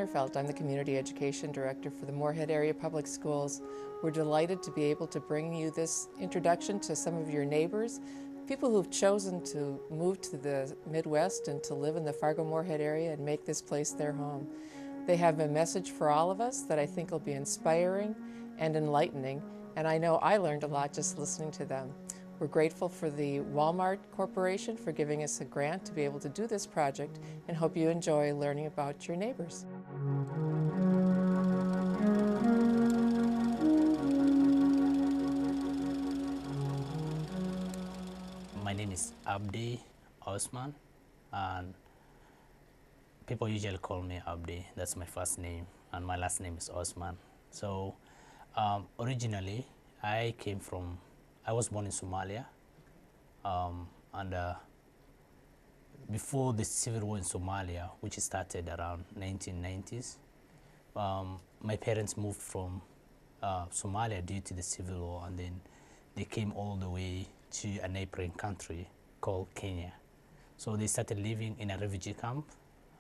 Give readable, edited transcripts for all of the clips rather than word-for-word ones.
Sommerfeld. I'm the Community Education Director for the Moorhead Area Public Schools. We're delighted to be able to bring you this introduction to some of your neighbors, people who've chosen to move to the Midwest and to live in the Fargo-Moorhead area and make this place their home. They have a message for all of us that I think will be inspiring and enlightening, and I know I learned a lot just listening to them. We're grateful for the Walmart Corporation for giving us a grant to be able to do this project and hope you enjoy learning about your neighbors. My name is Abdi Osman, and people usually call me Abdi. That's my first name, and my last name is Osman. So originally I was born in Somalia, and before the civil war in Somalia, which started around 1990s, my parents moved from Somalia due to the civil war, and then they came all the way to a neighboring country called Kenya. So they started living in a refugee camp,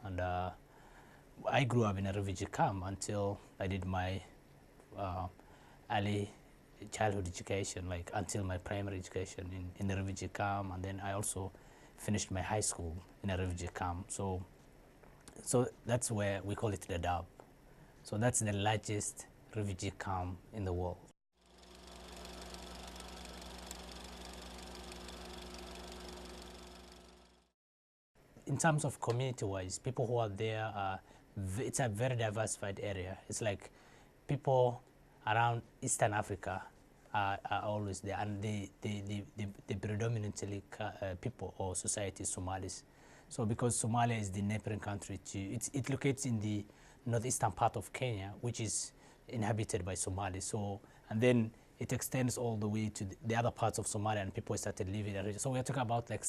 and I grew up in a refugee camp until I did my early childhood education, like until my primary education in the refugee camp, and then I also finished my high school in a refugee camp. So that's where we call it the Dab. So that's the largest refugee camp in the world. In terms of community-wise, people who are there, it's a very diversified area. It's like people around Eastern Africa are always there, and the predominantly people or society is Somalis. So because Somalia is the neighboring country to, it locates in the northeastern part of Kenya, which is inhabited by Somalis. So, and then it extends all the way to the other parts of Somalia, and people started living in the region. So we're talking about like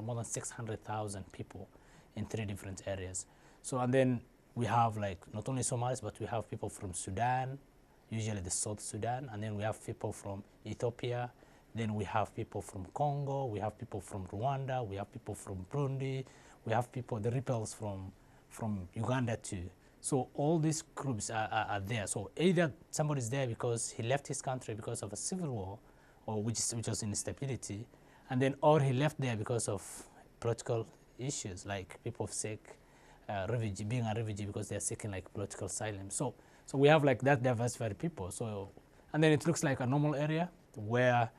more than 600,000 people in 3 different areas. So, and then we have like not only Somalis, but we have people from Sudan, usually the South Sudan, and then we have people from Ethiopia, then we have people from Congo, we have people from Rwanda, we have people from Burundi, we have people, the rebels from Uganda too. So all these groups are there. So either somebody's there because he left his country because of a civil war, or which was instability, and then or he left there because of political issues, like people sick, being a refugee because they're seeking like political asylum. So we have like that diversified people. So, and then it looks like a normal area where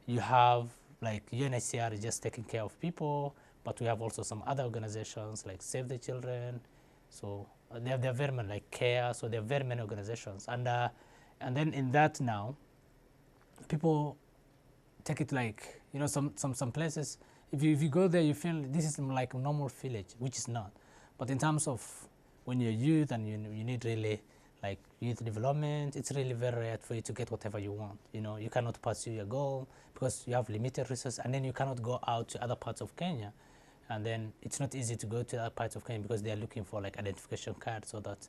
you have like UNHCR is just taking care of people, but we have also some other organizations like Save the Children. So there are very many, like CARE, so there are very many organizations. And then in that now, people take it like, you know, some places, if you go there, you feel this is like a normal village, which is not. But in terms of when you're youth and you need really like youth development, it's really very rare for you to get whatever you want. You know, you cannot pursue your goal because you have limited resources, and then you cannot go out to other parts of Kenya. And then it's not easy to go to other parts of Kenya because they are looking for like identification card, so that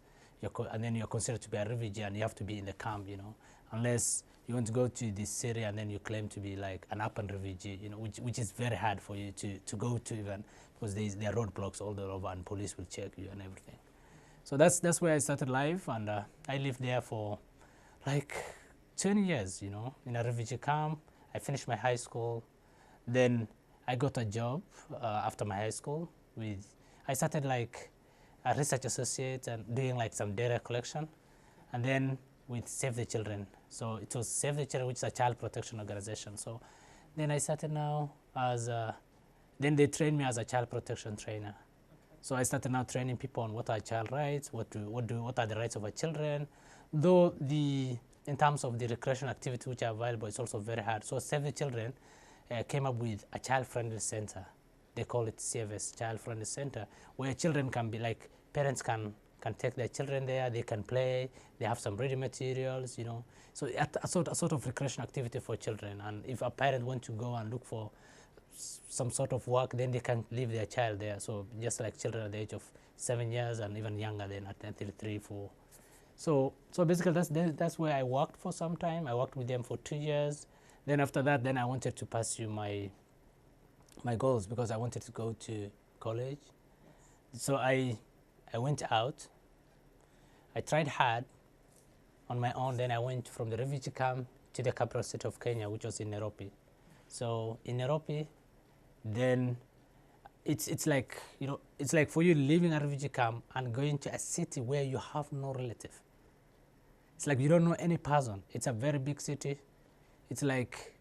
and then you're considered to be a refugee and you have to be in the camp, you know, unless you want to go to this Syria and then you claim to be like an urban refugee, you know, which is very hard for you to go to, even because there are roadblocks all over and police will check you and everything. So that's where I started life, and I lived there for like 20 years, you know, in a refugee camp. I finished my high school, then I got a job after my high school I started like a research associate and doing like some data collection, and then with Save the Children. So it was Save the Children, which is a child protection organization. So then I started now then they trained me as a child protection trainer. So I started now training people on what are child rights, what are the rights of our children. Though in terms of the recreation activity which are available, it's also very hard. So Save the Children came up with a child-friendly center. They call it CFS, Child-Friendly Center, where children can be like, parents can take their children there, they can play, they have some reading materials, you know. So a sort of recreation activity for children. And if a parent wants to go and look for some sort of work, then they can leave their child there. So just like children at the age of 7 years and even younger than until 3, 4. So basically that's where I worked for some time. I worked with them for 2 years. Then after that, then I wanted to pursue my goals because I wanted to go to college. So I went out I tried hard on my own. Then I went from the refugee camp to the capital city of Kenya, which was in Nairobi. So in Nairobi, then it's like, you know, it's like for you leaving a refugee camp and going to a city where you have no relative. It's like you don't know any person. It's a very big city. It's like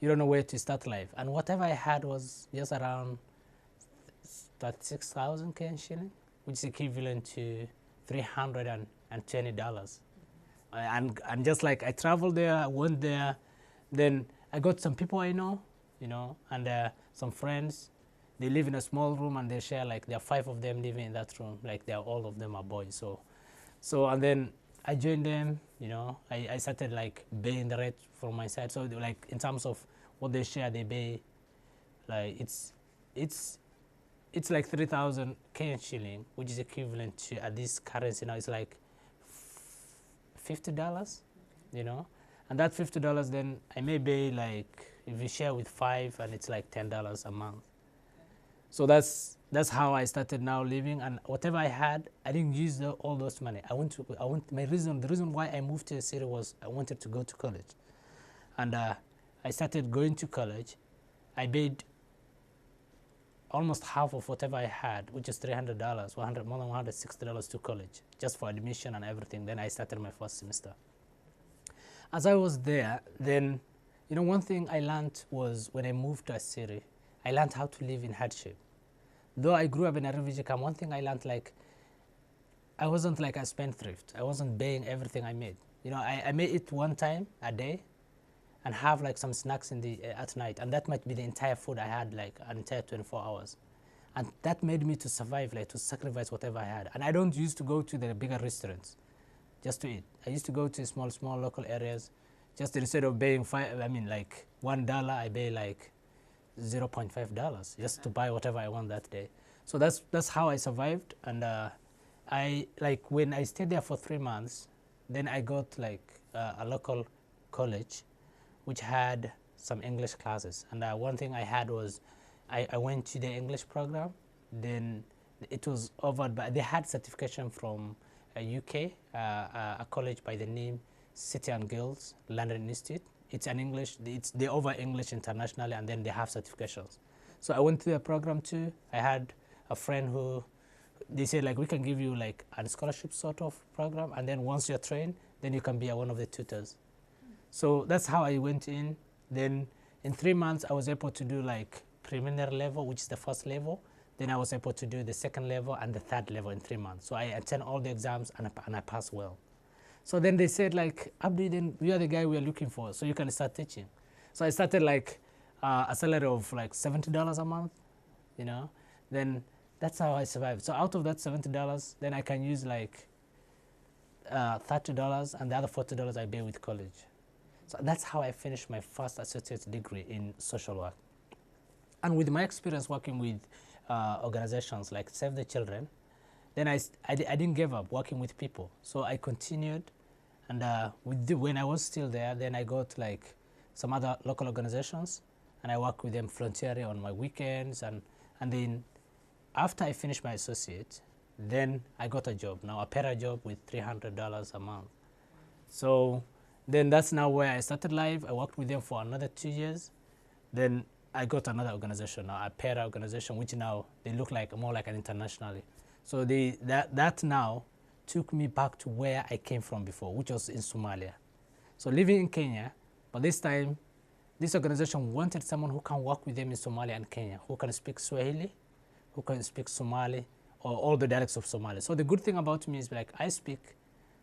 you don't know where to start life. And whatever I had was just around 36,000 Kenyan shilling, which is equivalent to $320. And just like I traveled there, I went there, then I got some people I know, you know, and some friends. They live in a small room and they share, like there are 5 of them living in that room, like they're all of them are boys. So and then I joined them, you know. I started like paying the rent from my side. So like in terms of what they share, they pay, like it's like 3,000 Kenyan shilling, which is equivalent to, at this currency now, it's like $50, you know. And that $50, then I may pay, like if you share with 5, and it's like $10 a month. So that's how I started now living. And whatever I had, I didn't use all those money. The reason why I moved to the city was I wanted to go to college. And I started going to college. I paid almost half of whatever I had, which is $300, more than $160 to college, just for admission and everything. Then I started my first semester. As I was there, then, you know, one thing I learned was when I moved to a city, I learned how to live in hardship. Though I grew up in a refugee camp, one thing I learned, like, I wasn't like a spendthrift. I wasn't paying everything I made. You know, I may eat one time a day and have like some snacks in the at night, and that might be the entire food I had, like an entire 24 hours. And that made me to survive, like to sacrifice whatever I had. And I don't used to go to the bigger restaurants just to eat. I used to go to small local areas, just instead of paying like $1, I pay like $0.5 just to buy whatever I want that day. So that's how I survived. And I, like, when I stayed there for 3 months, then I got like a local college which had some English classes. And one thing I had was I went to the English program. Then it was offered by, they had certification from UK, a college by the name City and Guilds London Institute. It's an English, they offer English internationally, and then they have certifications. So I went to the program too. I had a friend who, they said, like, we can give you like a scholarship sort of program, and then once you're trained, then you can be one of the tutors. So that's how I went in. Then in 3 months, I was able to do like preliminary level, which is the first level. Then I was able to do the second level and the third level in 3 months. So I attended all the exams and I passed well. So then they said, like, Abdi, then you are the guy we are looking for, so you can start teaching. So I started like a salary of like $70 a month, you know. Then that's how I survived. So out of that $70, then I can use like $30, and the other $40 I pay with college. So that's how I finished my first associate degree in social work. And with my experience working with organizations like Save the Children, then I didn't give up working with people. So I continued, and when I was still there, then I got like some other local organizations, and I worked with them voluntarily on my weekends. And then after I finished my associate, then I got a job, now a para job with $300 a month. So then that's now where I started live. I worked with them for another 2 years. Then I got another organization now, a para organization, which now they look like more like an internationally. So that now took me back to where I came from before, which was in Somalia. So living in Kenya, but this time, this organization wanted someone who can work with them in Somalia and Kenya, who can speak Swahili, who can speak Somali, or all the dialects of Somali. So the good thing about me is, like, I speak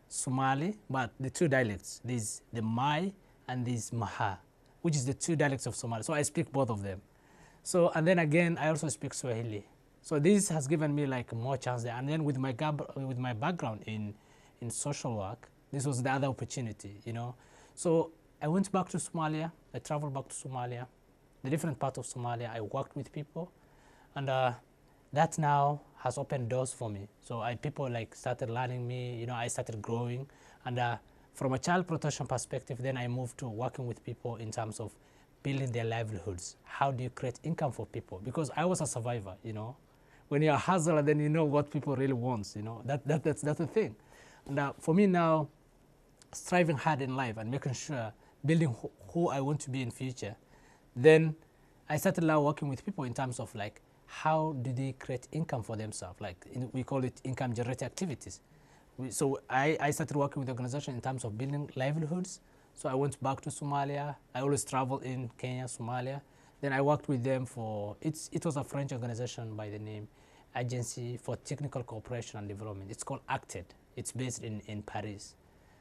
Somali, but the 2 dialects, there's the Mai and there's Maha, which is the 2 dialects of Somali. So I speak both of them. So, and then again, I also speak Swahili. So this has given me like more chance there. And then with my background in social work, this was the other opportunity, you know. So I went back to Somalia. I traveled back to Somalia, the different part of Somalia. I worked with people, and that now has opened doors for me. So people like started learning me, you know. I started growing, and from a child protection perspective, then I moved to working with people in terms of building their livelihoods. How do you create income for people? Because I was a survivor, you know. When you're a hustler, then you know what people really want, you know. That's the thing. And for me now, striving hard in life and making sure, building who I want to be in future, then I started now working with people in terms of like, how do they create income for themselves? Like we call it income generating activities. So I started working with the organization in terms of building livelihoods. So I went back to Somalia. I always travel in Kenya, Somalia. Then I worked with them for, it was a French organization by the name Agency for Technical Cooperation and Development. It's called ACTED. It's based in Paris.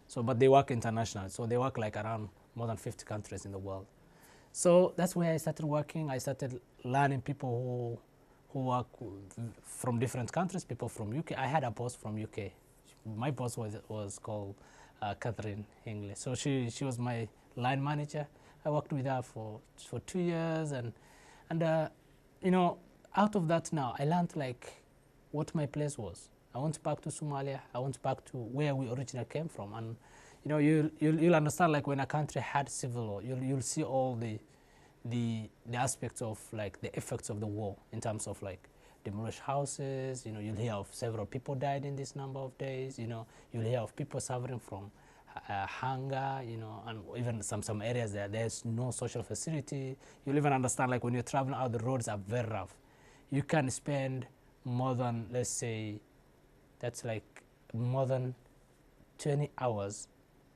So, but they work international. So they work like around more than 50 countries in the world. So that's where I started working. I started learning people who work from different countries, people from UK. I had a boss from UK. My boss was called Catherine Hingley. So she was my line manager. I worked with her for 2 years, and you know, out of that now, I learned like what my place was. I went back to Somalia. I went back to where we originally came from, and you know, you'll understand like when a country had civil war, you'll see all the aspects of like the effects of the war in terms of like demolished houses. You know, you'll hear of several people died in this number of days. You know, you'll hear of people suffering from hunger. You know, and even some areas there's no social facility. You'll even understand like when you're traveling out, the roads are very rough. You can spend more than, let's say, that's like more than 20 hours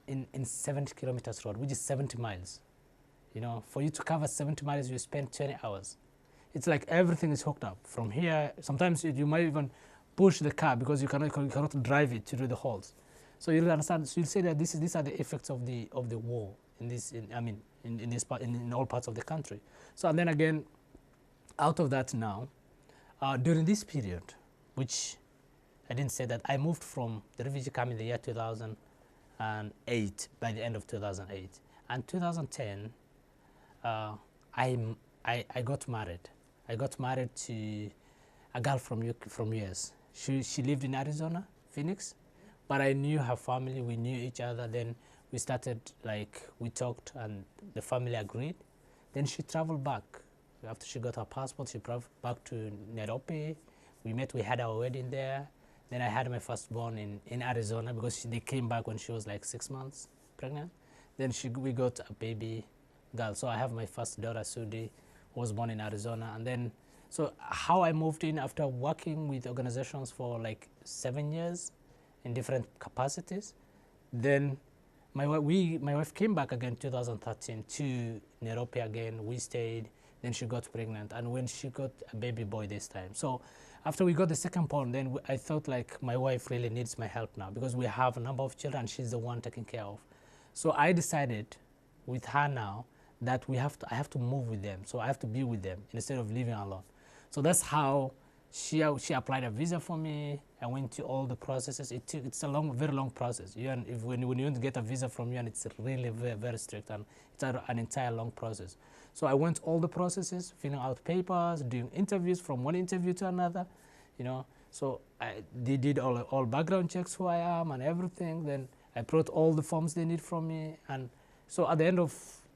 in 70 kilometers road, which is 70 miles. You know, for you to cover 70 miles, you spend 20 hours. It's like everything is hooked up. From here, sometimes you might even push the car because you cannot drive it to do the halts. So you'll understand. So you'll say that these are the effects of the war in this. In all parts of the country. So and then again, out of that now, during this period, which I didn't say that I moved from the refugee camp in the year 2008. By the end of 2008 and 2010. I got married. I got married to a girl from US. She lived in Arizona, Phoenix, but I knew her family. We knew each other. Then we started like we talked, and the family agreed. Then she traveled back after she got her passport. She traveled back to Nairobi. We met. We had our wedding there. Then I had my firstborn in Arizona because they came back when she was like 6 months pregnant. Then we got a baby girl. So I have my first daughter, Sudi, who was born in Arizona. And then, so how I moved in after working with organizations for like 7 years in different capacities. Then my wife came back again in 2013 to Nairobi again. We stayed. Then she got pregnant. And when she got a baby boy this time. So after we got the second born, then I thought like my wife really needs my help now because we have a number of children. She's the one taking care of. So I decided with her now that I have to move with them. So I have to be with them instead of living alone. So that's how she applied a visa for me. I went to all the processes. It's a very long process. When you want to get a visa from UN, it's really very, very strict, and it's an entire long process. So I went all the processes, filling out papers, doing interviews from one interview to another, you know. So they did all background checks, who I am and everything. Then I brought all the forms they need from me. And so at the end of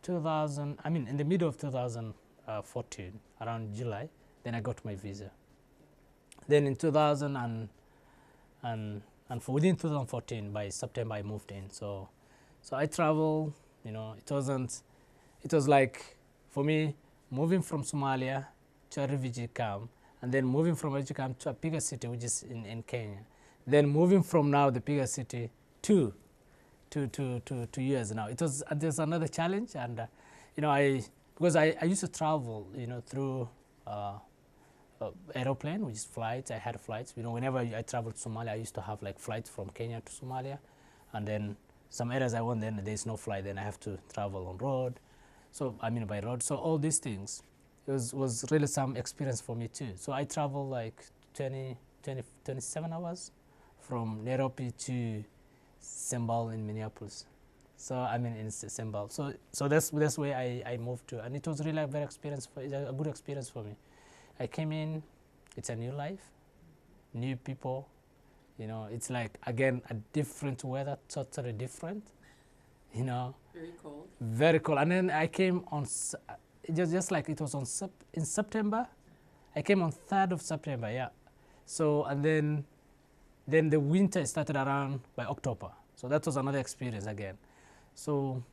in the middle of 2014, around July, then I got my visa. Then in within 2014, by September, I moved in. So I traveled, you know, it was like, for me, moving from Somalia to a refugee camp, and then moving from a refugee camp to a bigger city, which is in Kenya. Then moving from now the bigger city to 2 years now. There's another challenge, and you know, because I used to travel, you know, through aeroplane, which is flights. I had flights. You know, whenever I traveled to Somalia, I used to have like flights from Kenya to Somalia, and then some areas I went, then there's no flight, then I have to travel on road. So by road. So all these things, it was really some experience for me too. So I traveled like 27 hours from Nairobi to Sembal in Minneapolis. So in Sembal. So that's where I moved to, and it was really a good experience for me. I came in, it's a new life, new people, you know, it's like again a different weather, totally different, you know. Very cold. Very cold. And then I came on just like it was in September. I came on 3rd of September, yeah. So and then Then the winter started around by October. So that was another experience again. So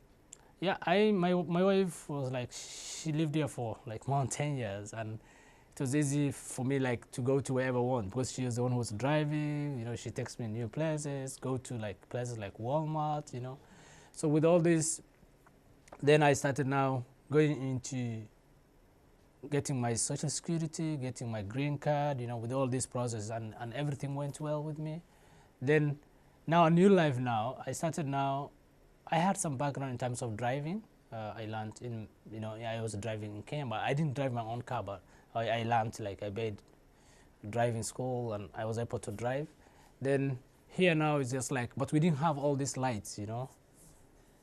yeah, my wife was like, she lived here for like more than 10 years, and it was easy for me like to go to wherever I want because she was the one who was driving. You know, she takes me new places, go to like places like Walmart, you know. So with all this, then I started now going into getting my social security, getting my green card, you know, with all this process, and everything went well with me. Then now a new life now, I started now, I had some background in terms of driving. I learned in, you know, I was driving in Kenya, but I didn't drive my own car, but I learned, like I paid driving school and I was able to drive. Then here now it's just like, but we didn't have all these lights, you know.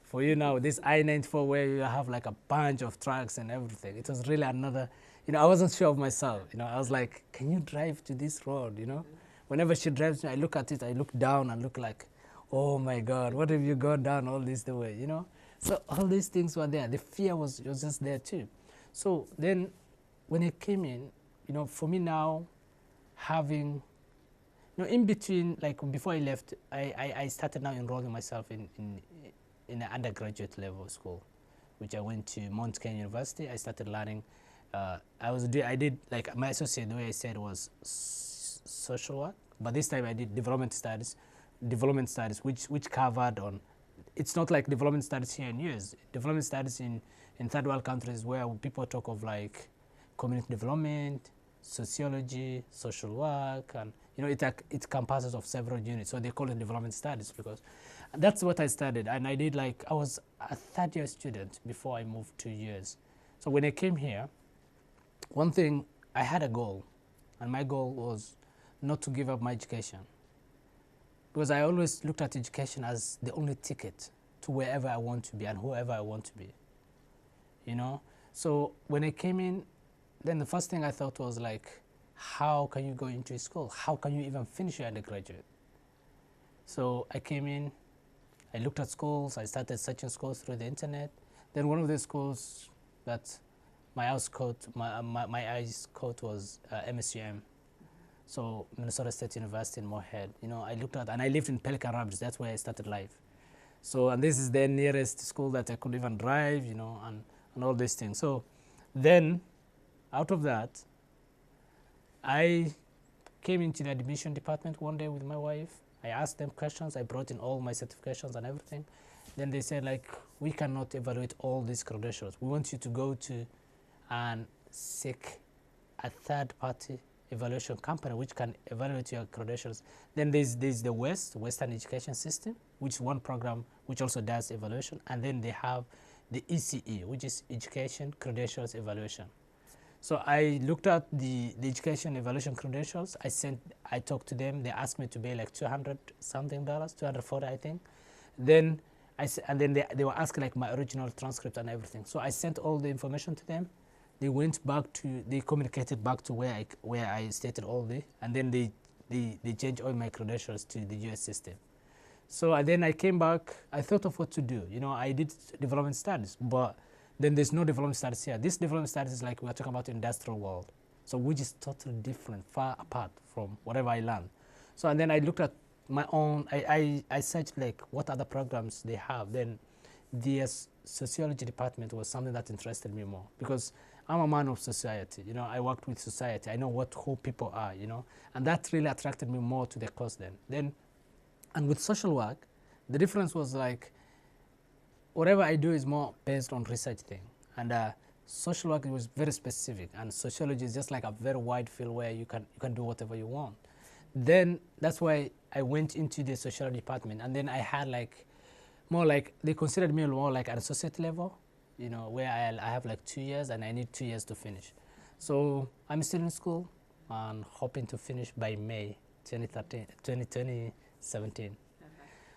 For you now, this I-94 where you have like a bunch of trucks and everything, it was really another, you know, I wasn't sure of myself, you know. I was like, can you drive to this road, you know? Whenever she drives me, I look at it, I look down and look like, oh my God, what have you gone down all this the way, you know? So all these things were there. The fear was just there too. So then when it came in, you know, for me now, having, you know, in between, like before I left, I started now enrolling myself in an undergraduate level school, which I went to Mount Kenya University. I started learning. I did like my associate, the way I said, was social work, but this time I did development studies, which covered on. It's not like development studies here in US. Development studies in third world countries where people talk of like community development, sociology, social work, and you know, it compasses of several units. So they call it development studies because that's what I studied. And I did like, I was a third-year student before I moved to US. So when I came here, one thing, I had a goal, and my goal was not to give up my education. Because I always looked at education as the only ticket to wherever I want to be and whoever I want to be, you know? So when I came in, then the first thing I thought was like, how can you go into school? How can you even finish your undergraduate? So I came in, I looked at schools, I started searching schools through the internet. Then one of the schools that my eyes caught was MSUM. So Minnesota State University in Moorhead. You know, I looked at, and I lived in Pelican Rapids. That's where I started life. So, and this is the nearest school that I could even drive, you know, and all these things. So then, out of that, I came into the admission department one day with my wife. I asked them questions. I brought in all my certifications and everything. Then they said, like, we cannot evaluate all these credentials. We want you to go to and seek a third-party evaluation company which can evaluate your credentials. Then there's the Western Education System, which is one program which also does evaluation. And then they have the ECE, which is Education Credentials Evaluation. So I looked at the education evaluation credentials. I talked to them. They asked me to pay like $200 something, $240 I think. Then they were asking like my original transcript and everything. So I sent all the information to them. They went back to, they communicated back to where I stated all the, and then they changed all my credentials to the US system. So then I came back. I thought of what to do. You know, I did development studies, but then there's no development studies here. This development studies is like we're talking about the industrial world, so which is totally different, far apart from whatever I learned. So and then I looked at my own. I searched like what other programs they have. Then the sociology department was something that interested me more because I'm a man of society. You know, I worked with society. I know who people are. You know, and that really attracted me more to the course then. And with social work, the difference was like, whatever I do is more based on research thing. And social work was very specific, and sociology is just like a very wide field where you can do whatever you want. Then that's why I went into the sociology department, and then I had like more like, they considered me more like an associate level, you know, where I have like 2 years and I need 2 years to finish. So I'm still in school and hoping to finish by May 2017. Okay.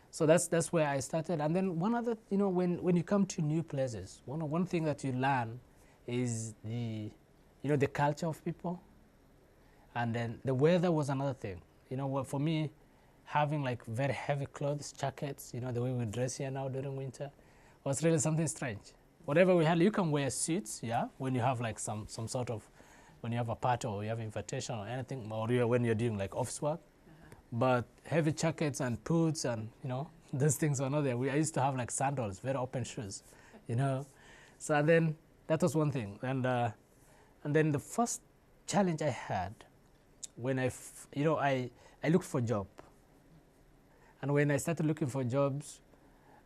So that's where I started. And then one other, you know, when you come to new places, one thing that you learn is the culture of people. And then the weather was another thing. You know, for me, having like very heavy clothes, jackets, you know, the way we dress here now during winter, was really something strange. Whatever we had, you can wear suits, yeah, when you have like some sort of, when you have a party or you have invitation or anything, or when you're doing like office work. but heavy jackets and boots and, you know, those things were not there. I used to have like sandals, very open shoes, you know. So and then that was one thing. And then the first challenge I had when I looked for a job. And when I started looking for jobs,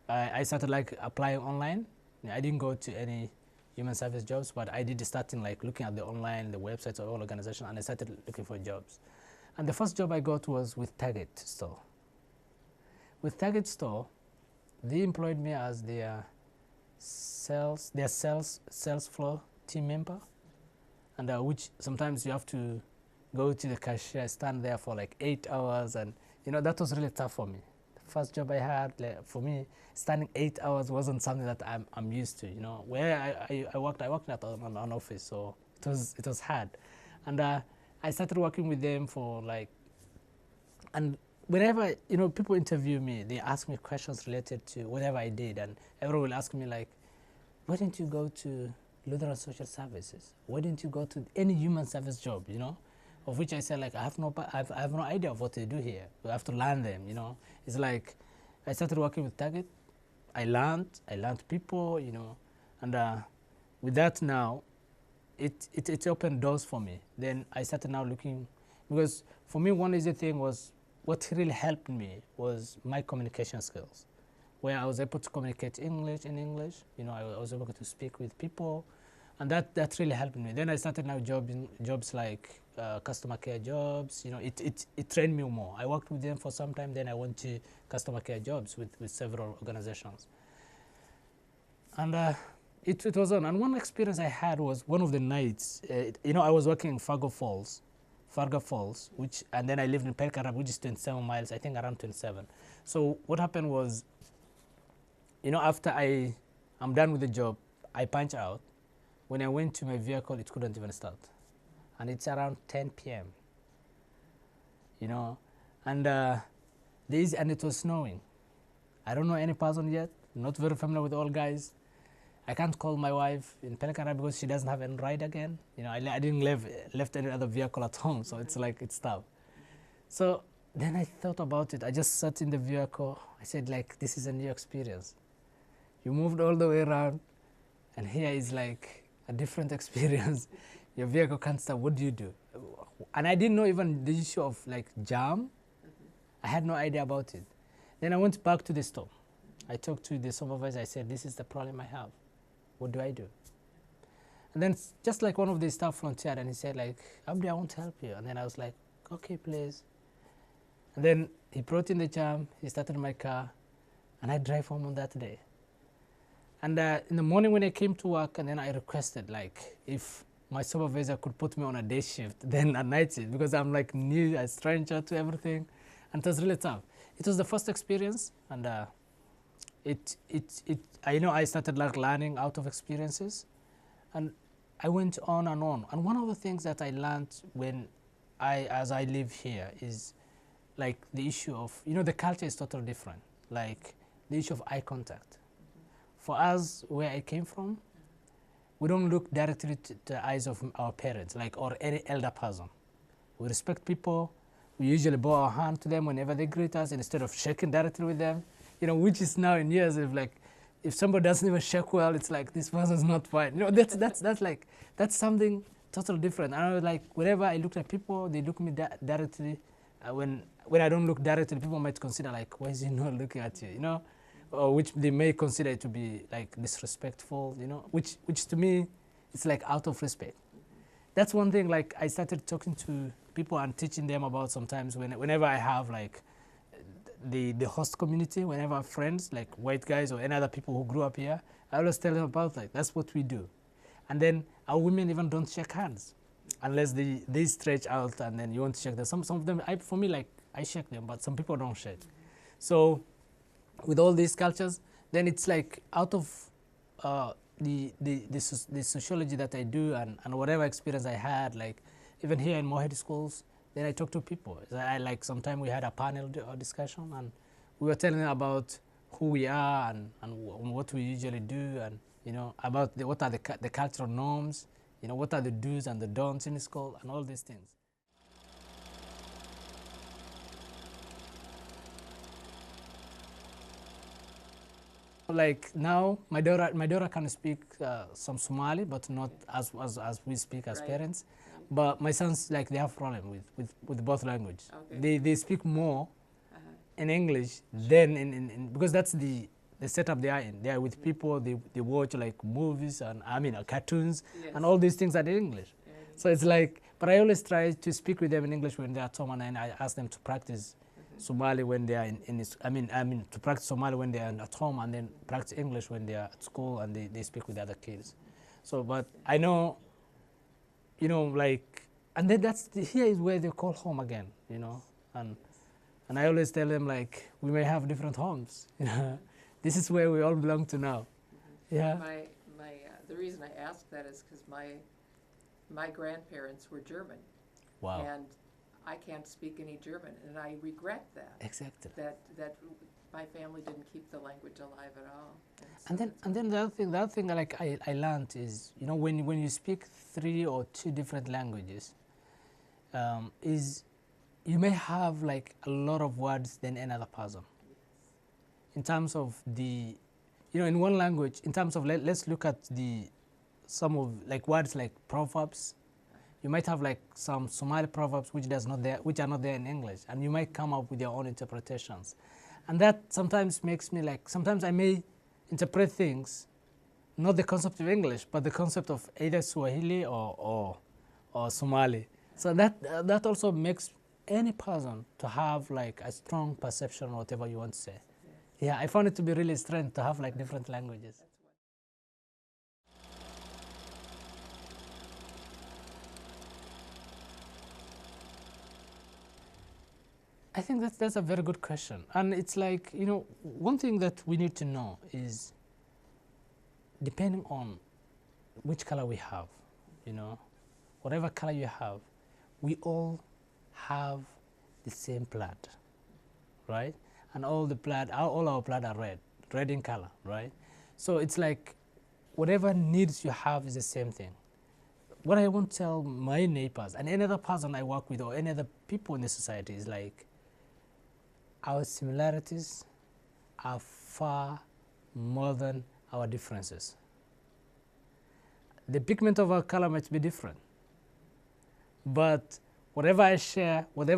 I started like applying online. I didn't go to any human service jobs, but I did starting like looking at the websites of all organizations, and I started looking for jobs. And the first job I got was with Target store. With Target store, they employed me as their sales floor team member, and which sometimes you have to go to the cashier, stand there for like 8 hours, and you know that was really tough for me. The first job I had, like, for me, standing 8 hours wasn't something that I'm used to. You know, where I worked at an office, so it was hard, and I started working with them for like, and whenever people interview me, they ask me questions related to whatever I did, and everyone will ask me like, why didn't you go to Lutheran Social Services? Why didn't you go to any human service job? You know, of which I said like I have no idea of what they do here. We have to learn them. You know, it's like I started working with Target. I learned people. You know, and with that now, it opened doors for me. Then I started now looking, because for me one easy thing was, what really helped me was my communication skills, where I was able to communicate in English. You know, I was able to speak with people, and that really helped me. Then I started now jobs like customer care jobs. You know, it trained me more. I worked with them for some time. Then I went to customer care jobs with several organizations, and it was on. And one experience I had was one of the nights. You know, I was working in Fargo Falls, and then I lived in Pelkarab, which is 27 miles, I think around 27. So what happened was, you know, after I'm done with the job, I punch out. When I went to my vehicle, it couldn't even start. And it's around 10 p.m., you know, and it was snowing. I don't know any person yet, not very familiar with all guys. I can't call my wife in Pelakara because she doesn't have any ride again. You know, I didn't left any other vehicle at home, so it's like, it's tough. So then I thought about it. I just sat in the vehicle. I said, like, this is a new experience. You moved all the way around, and here is like a different experience. Your vehicle can't start. What do you do? And I didn't know even the issue of like jam. I had no idea about it. Then I went back to the store. I talked to the supervisor. I said, this is the problem I have. What do I do? And then just like one of the staff volunteered, and he said like, Abdi, I want to help you. And then I was like, okay, please. And then he brought in the jam, he started my car, and I drive home on that day. And in the morning when I came to work, and then I requested like if my supervisor could put me on a day shift, then a night shift, because I'm like new, a stranger to everything, and it was really tough. It was the first experience, and I started like learning out of experiences, and I went on and on. And one of the things that I learned as I live here is like the issue of, the culture is totally different. Like the issue of eye contact. For us, where I came from, we don't look directly to the eyes of our parents, like, or any elder person. We respect people. We usually bow our hand to them whenever they greet us instead of shaking directly with them. Which is now in years of like, if somebody doesn't even shake well, it's like this person's not fine. That's something totally different. And I was like, whenever I look at people, they look at me directly. When I don't look directly, people might consider like, why is he not looking at you? Or which they may consider it to be like disrespectful. Which to me, it's like out of respect. That's one thing. Like I started talking to people and teaching them about sometimes whenever I have like the host community, whenever I have friends like white guys or any other people who grew up here, I always tell them about like that's what we do. And then our women even don't shake hands unless they stretch out and then you want to shake them. Some of them, for me, like I shake them, but some people don't shake. So with all these cultures, then it's like out of the sociology that I do and whatever experience I had, like even here in Mohed schools, then I talk to people. Like sometime we had a panel discussion, and we were telling them about who we are and what we usually do, and about what are the cultural norms, what are the do's and the don'ts in the school, and all these things. Like now, my daughter can speak some Somali, but not as we speak as Right. parents. But my sons, like, they have problem with both language. Okay. They speak more Uh-huh. in English than in because that's the setup they are in. They are with people. They watch like movies and cartoons Yes. and all these things are in English. Yeah, So it's like, but I always try to speak with them in English when they're at home, and I ask them to practice Somali when they are to practice Somali when they are at home, and then practice English when they are at school and they speak with other kids. So, but I know, like, and then here is where they call home again, and I always tell them, like, we may have different homes, This is where we all belong to now. Yeah. The reason I ask that is because my grandparents were German. Wow. And I can't speak any German, and I regret that. Exactly. That my family didn't keep the language alive at all. And then the other thing like I learned is, when you speak 3 or 2 different languages, is you may have like a lot of words than another person. In terms of the, in one language, in terms of let's look at some of like words like proverbs. You might have like some Somali proverbs which are not there in English, and you might come up with your own interpretations. And that sometimes makes me like, sometimes I may interpret things, not the concept of English, but the concept of either Swahili or Somali. So that also makes any person to have like a strong perception or whatever you want to say. Yeah, I found it to be really strange to have like different languages. I think that's a very good question. And it's like, one thing that we need to know is, depending on which color we have, whatever color you have, we all have the same blood, right? And all our blood are red in color, right? So it's like, whatever needs you have is the same thing. What I want to tell my neighbors and any other person I work with or any other people in the society is like, our similarities are far more than our differences. The pigment of our color might be different, but whatever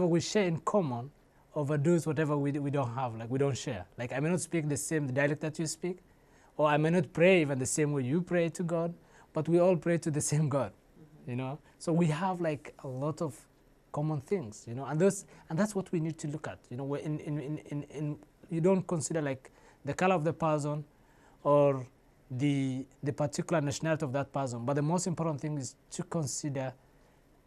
we share in common overdoes whatever we don't have, like we don't share. Like I may not speak the same dialect that you speak, or I may not pray even the same way you pray to God, but we all pray to the same God, So we have like a lot of common things, and that's what we need to look at. You don't consider like the color of the person or the particular nationality of that person, but the most important thing is to consider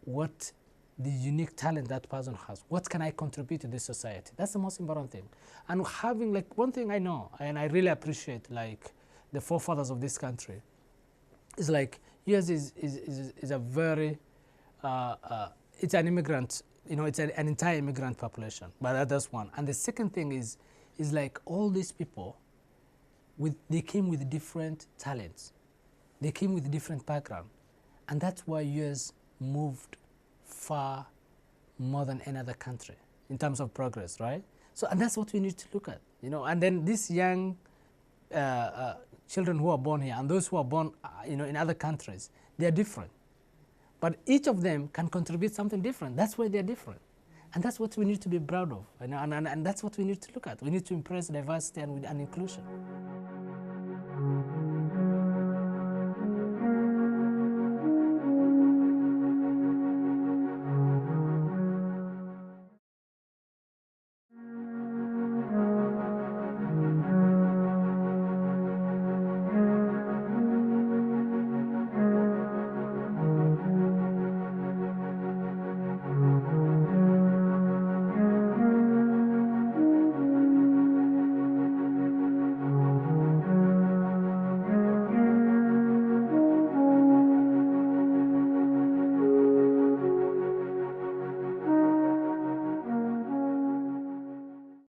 what the unique talent that person has. What can I contribute to this society? That's the most important thing. And having like one thing I know, and I really appreciate like the forefathers of this country, is like US is a very it's an immigrant, it's an entire immigrant population, but that's one. And the second thing is like all these people, they came with different talents. They came with different background. And that's why US moved far more than any other country in terms of progress, right? So, and that's what we need to look at, And then these young children who are born here and those who are born, in other countries, they are different. But each of them can contribute something different. That's why they're different. And that's what we need to be proud of. And that's what we need to look at. We need to embrace diversity and inclusion.